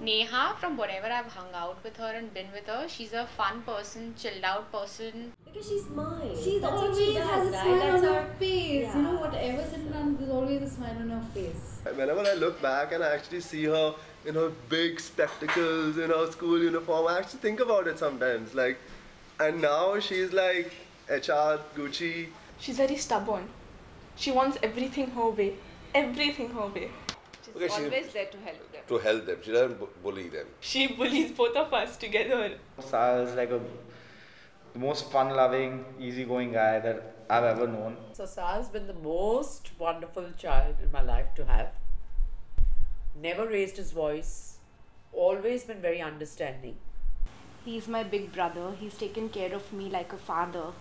Neha, from whatever I've hung out with her and been with her, she's a fun person, chilled out person. Because she's mine. She always has a smile on her face. Yeah. You know, whatever's in front, there's always a smile on her face. Whenever I look back and I actually see her in her big spectacles, in her school uniform, I actually think about it sometimes. Like, and now she's like HR, Gucci. She's very stubborn. She wants everything her way. Everything her way. She's always there to help them. To help them. She doesn't bully them. She bullies both of us together. Saahil is like the most fun-loving, easygoing guy that I've ever known. So Saahil's been the most wonderful child in my life to have. Never raised his voice. Always been very understanding. He's my big brother. He's taken care of me like a father.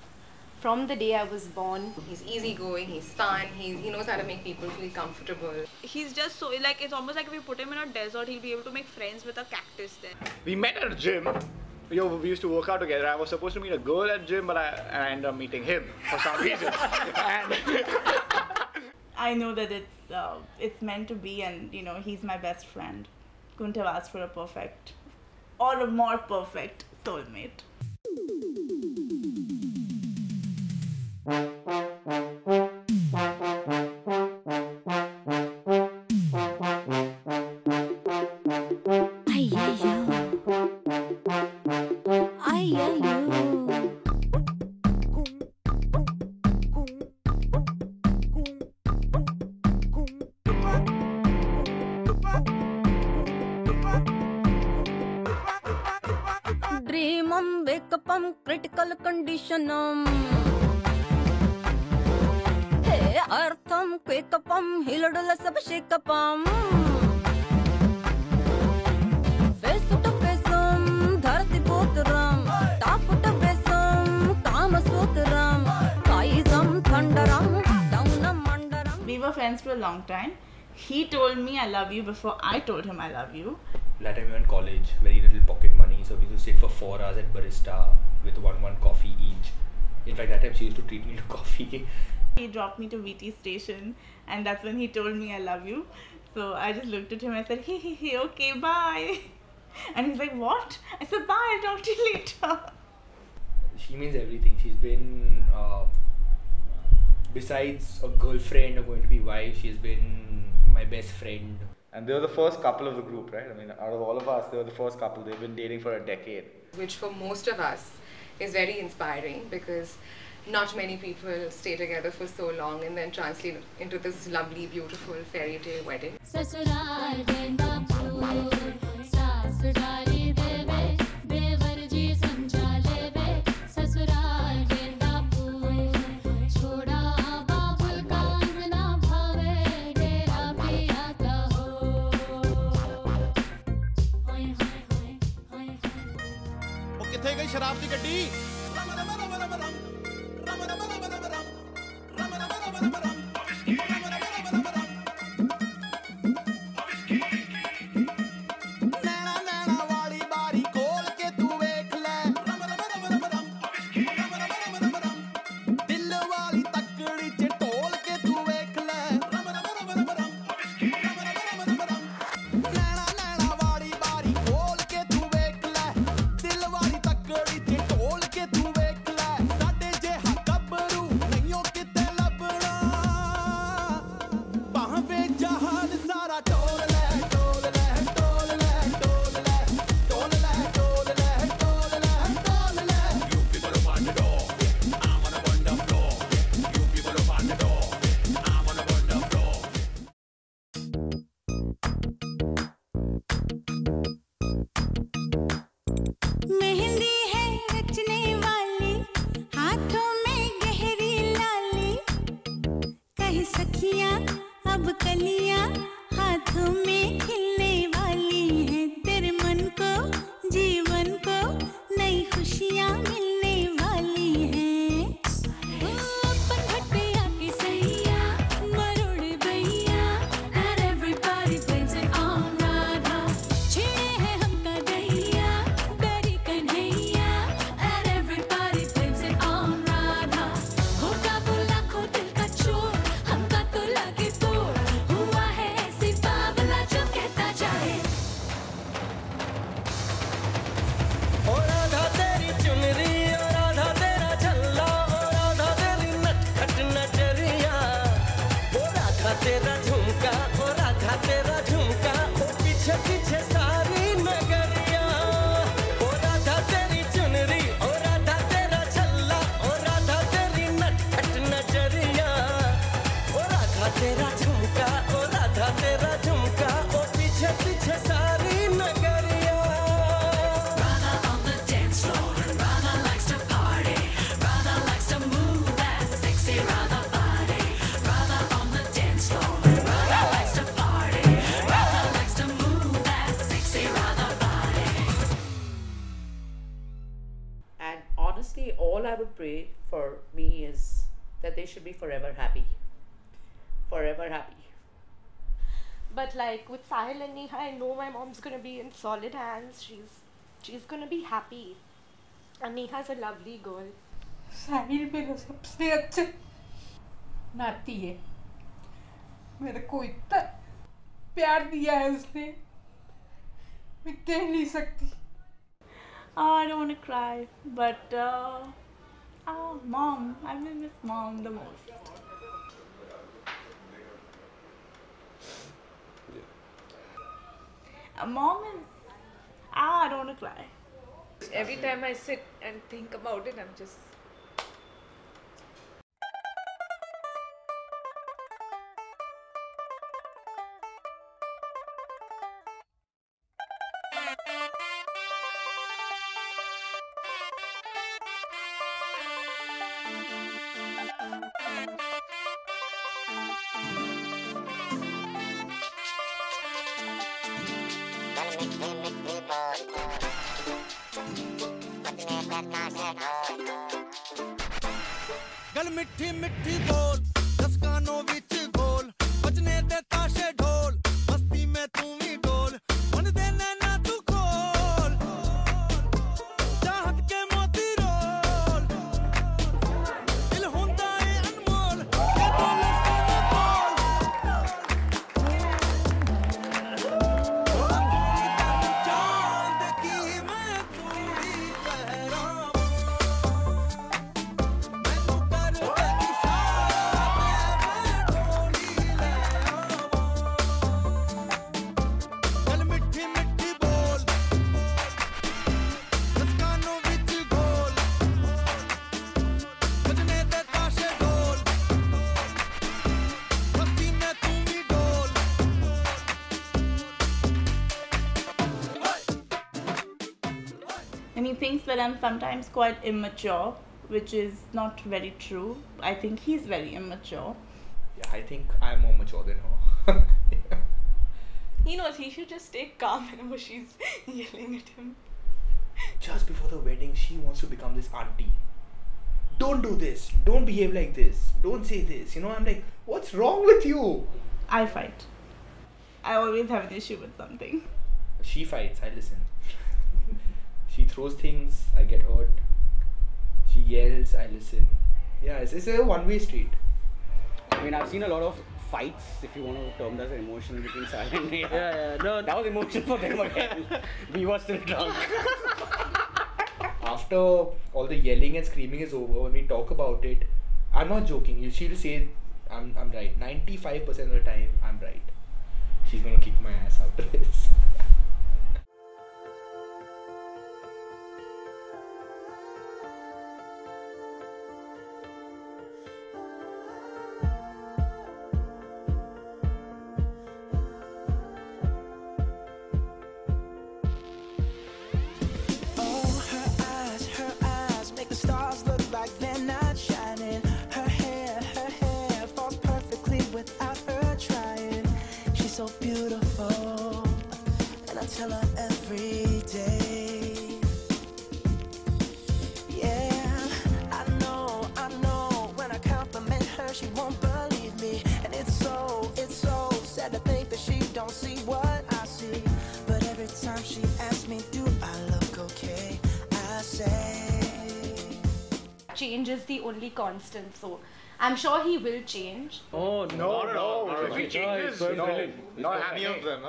From the day I was born. He's easygoing, he's fun, he knows how to make people feel comfortable. He's just so, like, it's almost like if we put him in a desert, he'll be able to make friends with a cactus then. We met at a gym. We used to work out together. I was supposed to meet a girl at gym, but I ended up meeting him for some reason. I know that it's meant to be, and you know, he's my best friend. Couldn't have asked for a perfect or a more perfect soulmate. Dream wake up critical condition Hey eartham quake up hilodala sab shake up face to face dharti potram top to face kama sutram kaisam thundaram down mandaram. We were friends for a long time. He told me I love you before I told him I love you. That time we were in college, very little pocket money, so we used to sit for 4 hours at barista with one coffee each. In fact, that time she used to treat me to coffee. He dropped me to VT station, and that's when he told me I love you. So I just looked at him and I said, hey, okay, bye. And he's like, what? I said, bye, I'll talk to you later. She means everything. She's been, besides a girlfriend or going to be wife, she's been my best friend. And they were the first couple of the group, right? I mean, out of all of us, they were the first couple. They've been dating for a decade. Which for most of us is very inspiring because not many people stay together for so long and then translate into this lovely, beautiful fairy tale wedding. शराब की गड्डी pray for me is that they should be forever happy. Forever happy. But like with Sahil and Neha, I know my mom's gonna be in solid hands. She's gonna be happy. And Neha's a lovely girl. साहिल मेरा सबसे अच्छा नाती है. मेरे को इतना प्यार दिया है उसने, मैं कह नहीं सकती. Oh, I don't want to cry, but mom, I will miss mom the most. Mom is, I don't want to cry. Every time I sit and think about it, I'm just... गल मिठी मिठी बोल दस कानों विच गोल बजने दे ताशे ढोल मस्ती में तू भी डोल मन दे नैना तू खोल चाहत के मोती रोल दिल हुंदा है अनमोल के बोल चांद की मैं चूड़ी पहरा And he thinks that I'm sometimes quite immature, which is not very true. I think he's very immature. Yeah, I think I'm more mature than her. He knows he should just stay calm whenever she's yelling at him. Just before the wedding, she wants to become this auntie. Don't do this. Don't behave like this. Don't say this. You know, I'm like, what's wrong with you? I fight. I always have an issue with something. She fights, I listen. She throws things, I get hurt. She yells, I listen. Yeah, it's a one-way street. I mean, I've seen a lot of fights, if you want to term that as emotional, between Saahil and Neha. Yeah, no. That was emotional for them again. We were still drunk. After all the yelling and screaming is over, when we talk about it, I'm not joking. She'll say, I'm right. 95% of the time, I'm right. She's gonna kick my ass after this. So beautiful, and I tell her every day. Yeah, I know, when I compliment her, she won't believe me. And it's so sad to think that she don't see what I see. But every time she asks me, do I look okay, I say, change is the only constant, so I'm sure he will change. Oh, no. If he changes, not any of them.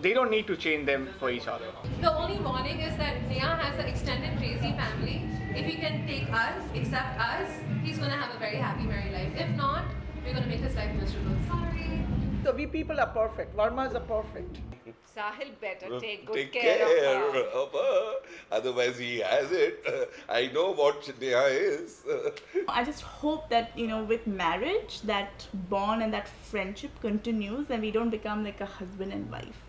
They don't need to change them for each other. The only warning is that Neha has an extended crazy family. If he can take us, accept us, he's going to have a very happy married life. If not, we're going to make his life miserable. Sorry. So we people are perfect. Varmas are perfect. Sahil better take good Take care of her. Otherwise, he has it. I know what Neha is. I just hope that, with marriage, that bond and that friendship continues and we don't become like a husband and wife.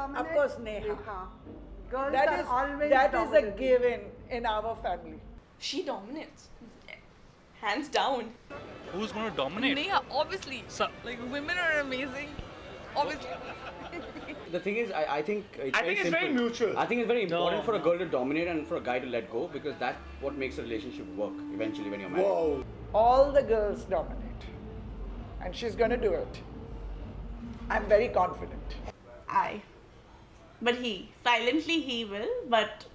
Of course, Neha. Girls That are is always that is a dominant. given in our family. She dominates. Hands down. Who's going to dominate? Neha, obviously. Like, women are amazing. Obviously. The thing is, I think it's I think it's very simple. mutual. I think it's very important No, for a girl to dominate and for a guy to let go, because that's what makes a relationship work eventually when you're married. Whoa. All the girls dominate. And she's going to do it. I'm very confident. But silently he will, but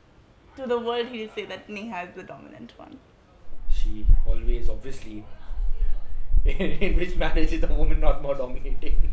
to the world he'll say that Neha is the dominant one. She always, obviously, in which marriage is the woman not more dominating?